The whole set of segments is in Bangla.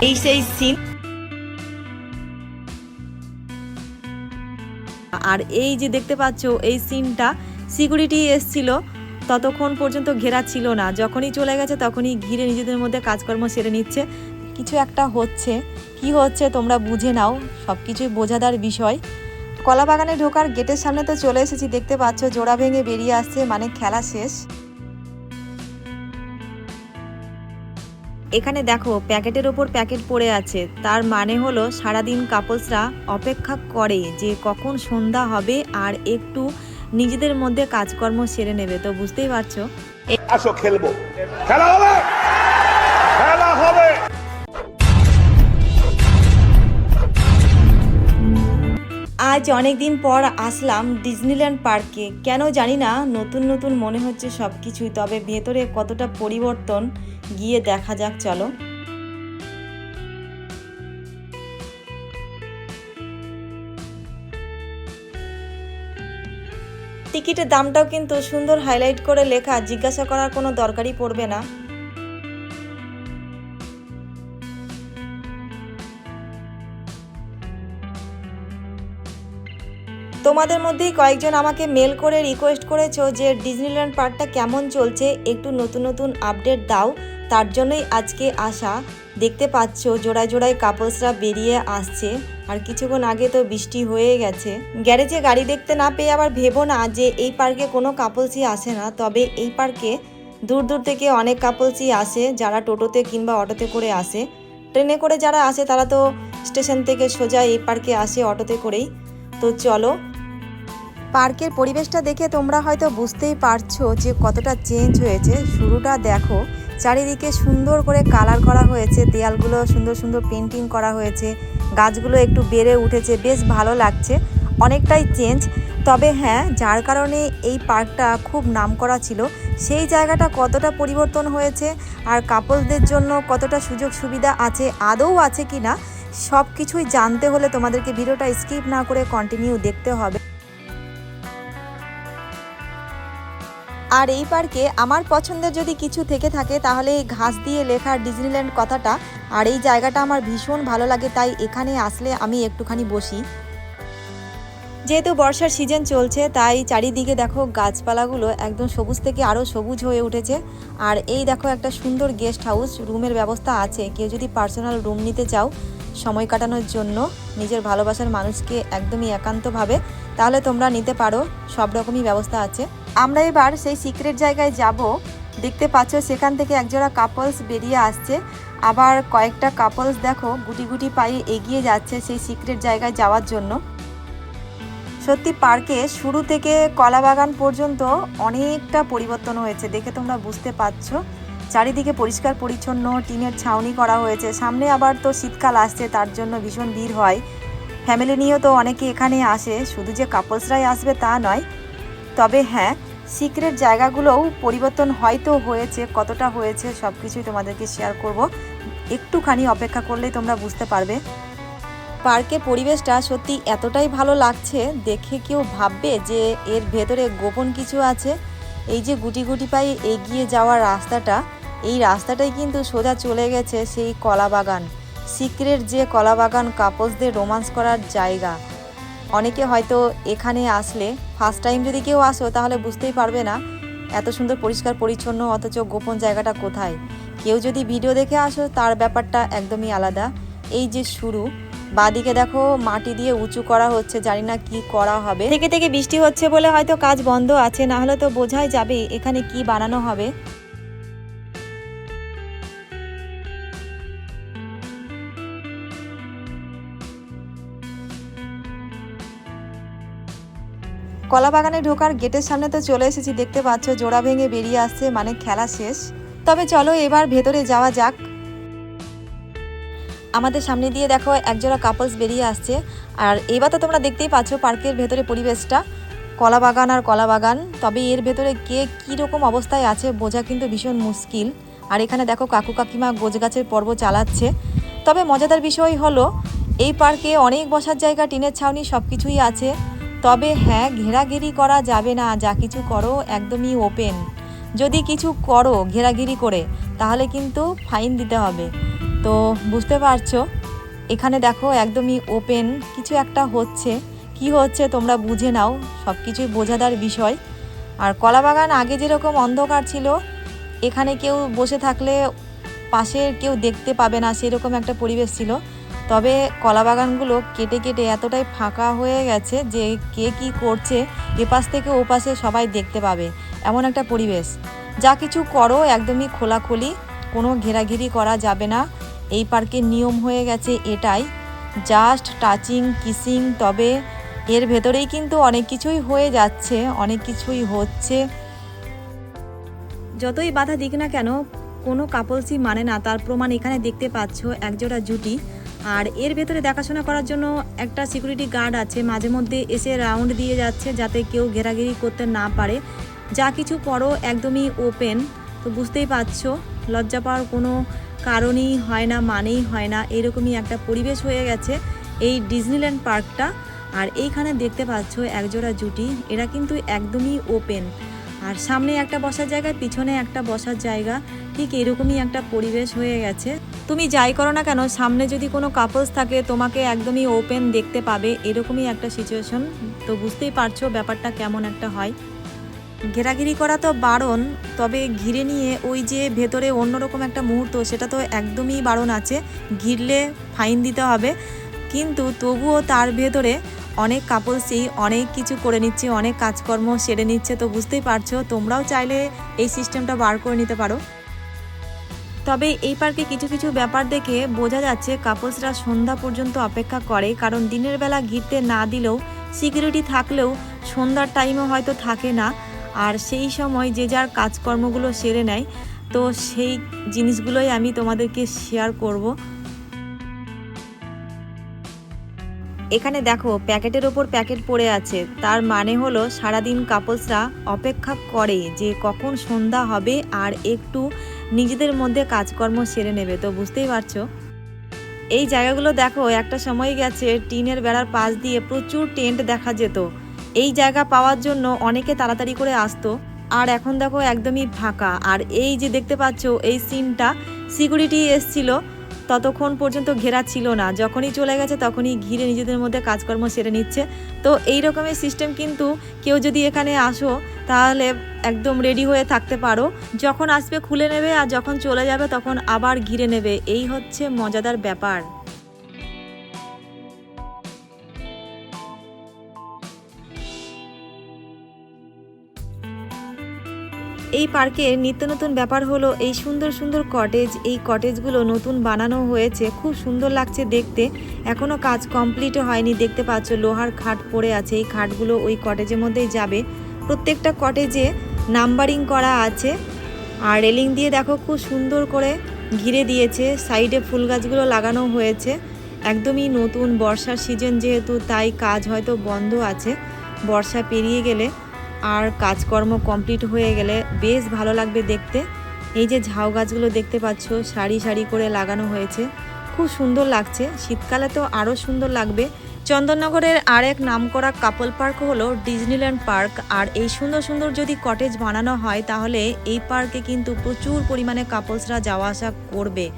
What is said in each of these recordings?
এই সেই সিন। আর এই যে দেখতে পাচ্ছ এই সিনটা সিকিউরিটি এসছিল, ততক্ষণ পর্যন্ত ঘেরা ছিল না, যখনই চলে গেছে তখনই ঘিরে নিজেদের মধ্যে কাজকর্ম সেরে নিচ্ছে। কিছু একটা হচ্ছে, কি হচ্ছে তোমরা বুঝে নাও, সব কিছুই বোঝাদার বিষয়। কলা বাগানে ঢোকার গেটের সামনে তো চলে এসেছি, দেখতে পাচ্ছ জোড়া ভেঙে বেরিয়ে আসছে, মানে খেলা শেষ। এখানে দেখো প্যাকেটের ওপর প্যাকেট পড়ে আছে, তার মানে হলো সারাদিন কাপলসরা অপেক্ষা করে যে কখন সন্ধ্যা হবে আর একটু নিজেদের মধ্যে কাজকর্ম সেরে নেবে। তো বুঝতেই পারছো, আসো খেলবো, খেলা হবে, খেলা হবে। আজ অনেক দিন পর আসলাম ডিজনিল্যান্ড পার্কে। কেন জানি না নতুন নতুন মনে হচ্ছে সব কিছুই, তবে ভেতরে কতটা পরিবর্তন গিয়ে দেখা যাক, চলো। টিকিটের দামটাও কিন্তু সুন্দর হাইলাইট করে লেখা, জিজ্ঞাসা করার কোনো দরকারই পড়বে না। তোমাদের মধ্যেই কয়েকজন আমাকে মেল করে রিকোয়েস্ট করেছো যে ডিজনিল্যান্ড পার্কটা কেমন চলছে, একটু নতুন নতুন আপডেট দাও। তার জন্যই আজকে আসা। দেখতে পাচ্ছ জোড়ায় জোড়ায় কাপলসরা বেরিয়ে আসছে, আর কিছুক্ষণ আগে তো বৃষ্টি হয়ে গেছে। গ্যারেজে গাড়ি দেখতে না পেয়ে আবার ভেবো না যে এই পার্কে কোনো কাপলসই আসে না, তবে এই পার্কে দূর দূর থেকে অনেক কাপলসই আসে, যারা টোটোতে কিংবা অটোতে করে আসে। ট্রেনে করে যারা আসে তারা তো স্টেশন থেকে সোজা এই পার্কে আসে অটোতে করেই। তো চলো, পার্কের পরিবেশটা দেখে তোমরা হয়তো বুঝতেই পারছো যে কতটা চেঞ্জ হয়েছে। শুরুটা দেখো, চারিদিকে সুন্দর করে কালার করা হয়েছে, দেয়ালগুলো সুন্দর সুন্দর পেন্টিং করা হয়েছে, গাছগুলো একটু বেড়ে উঠেছে, বেশ ভালো লাগছে, অনেকটাই চেঞ্জ। তবে হ্যাঁ, যার কারণে এই পার্কটা খুব নামকরা ছিল সেই জায়গাটা কতটা পরিবর্তন হয়েছে, আর কাপলদের জন্য কতটা সুযোগ সুবিধা আছে, আদৌ আছে কি না, সব কিছুই জানতে হলে তোমাদেরকে ভিডিওটা স্কিপ না করে কন্টিনিউ দেখতে হবে। আর এই পার্কে আমার পছন্দের যদি কিছু থেকে থাকে তাহলে এই ঘাস দিয়ে লেখা ডিজনিল্যান্ড কথাটা, আর এই জায়গাটা আমার ভীষণ ভালো লাগে, তাই এখানে আসলে আমি একটুখানি বসি। যেহেতু বর্ষার সিজন চলছে তাই চারিদিকে দেখো গাছপালাগুলো একদম সবুজ থেকে আরও সবুজ হয়ে উঠেছে। আর এই দেখো একটা সুন্দর গেস্ট হাউস, রুমের ব্যবস্থা আছে, কেউ যদি পার্সোনাল রুম নিতে চাও সময় কাটানোর জন্য নিজের ভালোবাসার মানুষকে একদমই একান্তভাবে, তাহলে তোমরা নিতে পারো, সব রকমই ব্যবস্থা আছে। আমরা এবার সেই সিক্রেট জায়গায় যাব। দেখতে পাচ্ছ সেখান থেকে একজোড়া কাপলস বেরিয়ে আসছে, আবার কয়েকটা কাপলস দেখো গুটি গুটি পায়ে এগিয়ে যাচ্ছে সেই সিক্রেট জায়গায় যাওয়ার জন্য। সত্যি পার্কে শুরু থেকে কলা বাগান পর্যন্ত অনেকটা পরিবর্তন হয়েছে, দেখে তোমরা বুঝতে পারছো। চারিদিকে পরিষ্কার পরিচ্ছন্ন টিনের ছাউনি করা হয়েছে, সামনে আবার তো শীতকাল আসছে, তার জন্য ভীষণ ভিড় হয়। ফ্যামিলি নিয়েও তো অনেকে এখানে আসে, শুধু যে কাপলসরাই আসবে তা নয়। তবে হ্যাঁ, সিক্রেট জায়গাগুলোও পরিবর্তন হয়তো হয়েছে, কতটা হয়েছে সব কিছুই তোমাদেরকে শেয়ার করব, একটুখানি অপেক্ষা করলেই তোমরা বুঝতে পারবে। পার্কের পরিবেশটা সত্যি এতটাই ভালো লাগছে, দেখে কেউ ভাববে যে এর ভেতরে গোপন কিছু আছে। এই যে গুটি গুটি পায়ে এগিয়ে যাওয়ার রাস্তাটা, এই রাস্তাটাই কিন্তু সোজা চলে গেছে সেই কলা বাগান, সিক্রেট যে কলা বাগান, কাপলসদের রোমান্স করার জায়গা। অনেকে হয়তো এখানে আসলে ফার্স্ট টাইম যদি কেউ আসো তাহলে বুঝতেই পারবে না এত সুন্দর পরিষ্কার পরিচ্ছন্ন, অথচ গোপন জায়গাটা কোথায়। কেউ যদি ভিডিও দেখে আসো তার ব্যাপারটা একদমই আলাদা। এই যে শুরু, বাদিকে দেখো মাটি দিয়ে উঁচু করা হচ্ছে, জানি না কি করা হবে। থেকে থেকে বৃষ্টি হচ্ছে বলে হয়তো কাজ বন্ধ আছে, না হলে তো বোঝাই যাবে এখানে কি বানানো হবে। কলা বাগানে ঢোকার গেটের সামনে তো চলে এসেছি, দেখতে পাচ্ছ জোড়া ভেঙে বেরিয়ে আসছে, মানে খেলা শেষ। তবে চলো এবার ভেতরে যাওয়া যাক। আমাদের সামনে দিয়ে দেখো একজোড়া কাপলস বেরিয়ে আসছে, আর এবার তো তোমরা দেখতেই পাচ্ছ পার্কের ভেতরে পরিবেশটা, কলা বাগান আর কলা বাগান। তবে এর ভেতরে কে কী রকম অবস্থায় আছে বোঝা কিন্তু ভীষণ মুশকিল। আর এখানে দেখো কাকু কাকিমা গোছ গাছের পর্ব চালাচ্ছে। তবে মজাদার বিষয় হলো এই পার্কে অনেক বসার জায়গা, টিনের ছাউনি সব কিছুই আছে। তবে হ্যাঁ, ঘেরাঘেরি করা যাবে না, যা কিছু করো একদমই ওপেন। যদি কিছু করো ঘেরাঘেরি করে তাহলে কিন্তু ফাইন দিতে হবে। তো বুঝতে পারছো এখানে দেখো একদমই ওপেন, কিছু একটা হচ্ছে, কি হচ্ছে তোমরা বুঝে নাও, সব কিছুই বোঝাদার বিষয়। আর কলাবাগান আগে যেরকম অন্ধকার ছিল, এখানে কেউ বসে থাকলে পাশে কেউ দেখতে পাবে না, সেরকম একটা পরিবেশ ছিল। তবে কলাবাগানগুলো কেটে কেটে এতটাই ফাঁকা হয়ে গেছে যে কে কি করছে এপাশ থেকে ওপাশে সবাই দেখতে পাবে, এমন একটা পরিবেশ। যা কিছু করো একদমই খোলাখুলি, কোনো ঘেরাঘেরি করা যাবে না। এই পার্কের নিয়ম হয়ে গেছে এটাই, জাস্ট টাচিং কিসিং। তবে এর ভেতরেই কিন্তু অনেক কিছুই হয়ে যাচ্ছে, অনেক কিছুই হচ্ছে। যতই বাধা দিক না কেন, কোনো কাপলসই মানে না, তার প্রমাণ এখানে দেখতে পাচ্ছ একজোড়া জুটি। আর এর ভেতরে দেখাশোনা করার জন্য একটা সিকিউরিটি গার্ড আছে, মাঝে মধ্যে এসে রাউন্ড দিয়ে যাচ্ছে যাতে কেউ ঘেরাঘেরি করতে না পারে। যা কিছু করো একদমই ওপেন, তো বুঝতেই পারছো লজ্জা পাওয়ার কোনো কারণই হয় না, মানেই হয় না, এরকমই একটা পরিবেশ হয়ে গেছে এই ডিজনিল্যান্ড পার্কটা। আর এইখানে দেখতে পাচ্ছ একজোড়া জুটি, এরা কিন্তু একদমই ওপেন। আর সামনে একটা বসার জায়গা, পিছনে একটা বসার জায়গা, ঠিক এরকমই একটা পরিবেশ হয়ে গেছে। তুমি যাই করো না কেন, সামনে যদি কোনো কাপলস থাকে তোমাকে একদমই ওপেন দেখতে পাবে, এরকমই একটা সিচুয়েশন। তো বুঝতেই পারছো ব্যাপারটা কেমন একটা হয়। ঘেরাঘিরি করা তো বারণ, তবে ঘিরে নিয়ে ওই যে ভেতরে অন্যরকম একটা মুহূর্ত, সেটা তো একদমই বারণ আছে, ঘিরলে ফাইন দিতে হবে। কিন্তু তবুও তার ভেতরে অনেক কাপলসই অনেক কিছু করে নিচ্ছে, অনেক কাজকর্ম সেরে নিচ্ছে। তো বুঝতেই পারছো তোমরাও চাইলে এই সিস্টেমটা বার করে নিতে পারো। তবে এই পার্কে কিছু কিছু ব্যাপার দেখে বোঝা যাচ্ছে কাপলসরা সন্ধ্যা পর্যন্ত অপেক্ষা করে, কারণ দিনের বেলা ঘিরতে না দিলেও সিকিউরিটি থাকলেও সন্ধ্যার টাইমও হয়তো থাকে না, আর সেই সময় যে যার কাজকর্মগুলো সেরে নেয়। তো সেই জিনিসগুলোই আমি তোমাদেরকে শেয়ার করব। এখানে দেখো প্যাকেটের ওপর প্যাকেট পড়ে আছে, তার মানে হলো সারাদিন কাপলসরা অপেক্ষা করে যে কখন সন্ধ্যা হবে আর একটু নিজেদের মধ্যে কাজকর্ম সেরে নেবে। তো বুঝতেই পারছো এই জায়গাগুলো দেখো, একটা সময় গেছে টিনের বেড়ার পাশ দিয়ে প্রচুর টেন্ট দেখা যেত, এই জায়গা পাওয়ার জন্য অনেকে তাড়াতাড়ি করে আসতো। আর এখন দেখো একদমই ফাঁকা। আর এই যে দেখতে পাচ্ছ এই সিনটা, সিকিউরিটি এসছিল, ততক্ষণ পর্যন্ত ঘেরা ছিল না, যখনই চলে গেছে তখনই ঘিরে নিজেদের মধ্যে কাজকর্ম সেরে নিচ্ছে। তো এই রকমের সিস্টেম কিন্তু কেউ যদি এখানে আসো তাহলে একদম রেডি হয়ে থাকতে পারো, যখন আসবে খুলে নেবে আর যখন চলে যাবে তখন আবার ঘিরে নেবে, এই হচ্ছে মজাদার ব্যাপার। এই পার্কের নিত্য নতুন ব্যাপার হলো এই সুন্দর সুন্দর কটেজ। এই কটেজগুলো নতুন বানানো হয়েছে, খুব সুন্দর লাগছে দেখতে, এখনও কাজ কমপ্লিটও হয়নি। দেখতে পাচ্ছ লোহার খাট পড়ে আছে, এই খাটগুলো ওই কটেজের মধ্যেই যাবে। প্রত্যেকটা কটেজে নাম্বারিং করা আছে, আর রেলিং দিয়ে দেখো খুব সুন্দর করে ঘিরে দিয়েছে, সাইডে ফুল গাছগুলো লাগানো হয়েছে। একদমই নতুন, বর্ষার সিজন যেহেতু তাই কাজ হয়তো বন্ধ আছে, বর্ষা পেরিয়ে গেলে আর কাজকর্ম কমপ্লিট হয়ে গেলে বেশ ভালো লাগবে দেখতে। এই যে ঝাউ গাছগুলো দেখতে পাচ্ছ সারি সারি করে লাগানো হয়েছে, খুব সুন্দর লাগছে, শীতকালে তো আরও সুন্দর লাগবে। চন্দননগরের আরেক নামকরা কাপল পার্ক হলো ডিজনিল্যান্ড পার্ক। আর এই সুন্দর সুন্দর যদি কটেজ বানানো হয় তাহলে এই পার্কে কিন্তু প্রচুর পরিমাণে কাপলসরা যাওয়া আসা করবে।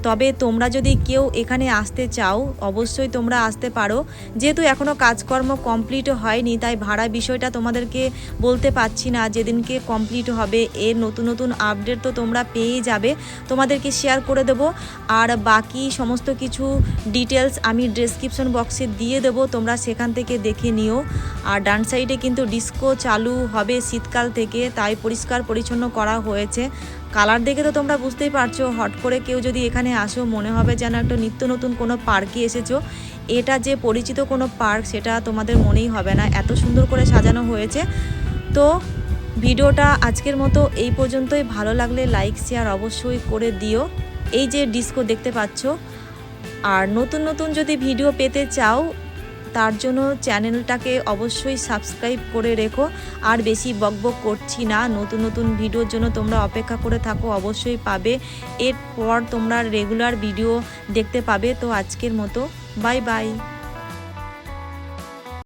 তবে তোমরা যদি কেউ এখানে আসতে চাও অবশ্যই তোমরা আসতে পারো, যেহেতু এখনও কাজকর্ম কমপ্লিট হয়নি তাই ভাড়া বিষয়টা তোমাদেরকে বলতে পারছি না। যেদিনকে কমপ্লিট হবে এর নতুন নতুন আপডেট তো তোমরা পেয়ে যাবে, তোমাদেরকে শেয়ার করে দেবো। আর বাকি সমস্ত কিছু ডিটেলস আমি ডেসক্রিপশন বক্সে দিয়ে দেবো, তোমরা সেখান থেকে দেখে নিও। আর ডান সাইডে কিন্তু ডিস্কো চালু হবে শীতকাল থেকে, তাই পরিষ্কার পরিচ্ছন্ন করা হয়েছে। কালার দেখে তো তোমরা বুঝতেই পারছো, হট করে কেউ যদি এখানে আসো মনে হবে যেন একটা নিত্য নতুন কোনো পার্কে এসেছো, এটা যে পরিচিত কোনো পার্ক সেটা তোমাদের মনেই হবে না, এত সুন্দর করে সাজানো হয়েছে। তো ভিডিওটা আজকের মতো এই পর্যন্তই, ভালো লাগলে লাইক শেয়ার অবশ্যই করে দিও। এই যে ডিস্কো দেখতে পাচ্ছ, আর নতুন নতুন যদি ভিডিও পেতে চাও তার জন্য চ্যানেলটাকে অবশ্যই সাবস্ক্রাইব করে রেখো। আর বেশি বকবক করছি না, নতুন নতুন ভিডিওর জন্য তোমরা অপেক্ষা করে থাকো, অবশ্যই পাবে। এরপর তোমরা রেগুলার ভিডিও দেখতে পাবে। তো আজকের মতো বাই বাই।